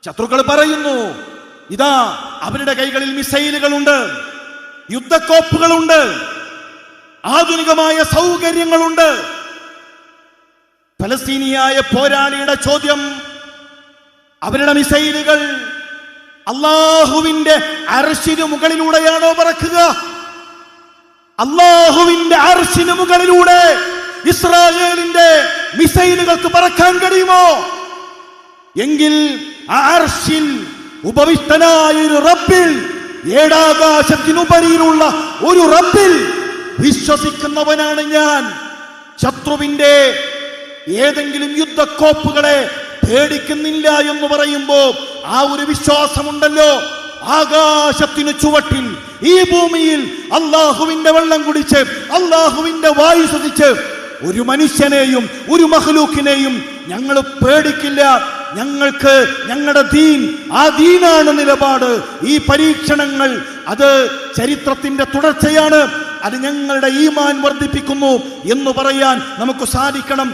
ശത്രുക്കൾ പറയുന്നു, ഇതാ അവരുടെ കൈകളിൽ മിസൈലുകളുണ്ട്, യുദ്ധക്കോപ്പുകളുണ്ട്, ആധുനികമായ സൗകര്യങ്ങളുണ്ട്. ഫലസ്തീനിയായ പോരാളിയുടെ ചോദ്യം, അവരുടെ മിസൈലുകൾ അല്ലാഹുവിന്റെ അർശിനു മുകളിലൂടെയാണോ പറക്കുക? അല്ലാഹുവിന്റെ അർശിനു മുകളിലൂടെ ഇസ്രായേലിന്റെ മിസൈലുകൾക്ക് പറക്കാൻ കഴിയുമോ? എങ്കിൽ ആ അർശിൽ ഉപവിഷ്ടനായ ഒരു റബ്ബിൽ, ഏഴാകാശത്തിനുപരിയിലുള്ള ഒരു റബ്ബിൽ വിശ്വസിക്കുന്നവനാണ് ഞാൻ. ശത്രുവിന്റെ ഏതെങ്കിലും യുദ്ധക്കോപ്പുകളെ പേടിക്കുന്നില്ല എന്ന് പറയുമ്പോ ആ ഒരു വിശ്വാസമുണ്ടല്ലോ. ആകാശത്തിനു ചുവട്ടിൽ ഈ ഭൂമിയിൽ അള്ളാഹുവിന്റെ വെള്ളം കുടിച്ച് അള്ളാഹുവിന്റെ വായു ശ്വസിച്ച് ഒരു മനുഷ്യനെയും ഒരു മഖ്ലൂക്കിനെയും ഞങ്ങൾ പേടിക്കില്ല. ഞങ്ങൾക്ക് ഞങ്ങളുടെ ദീൻ, ആ ദീനാണ് നിലപാട്. ഈ പരീക്ഷണങ്ങൾ അത് ചരിത്രത്തിന്റെ തുടർച്ചയാണ്. അത് ഞങ്ങളുടെ ഈമാൻ വർദ്ധിപ്പിക്കുന്നു എന്ന് പറയാൻ നമുക്ക് സാധിക്കണം.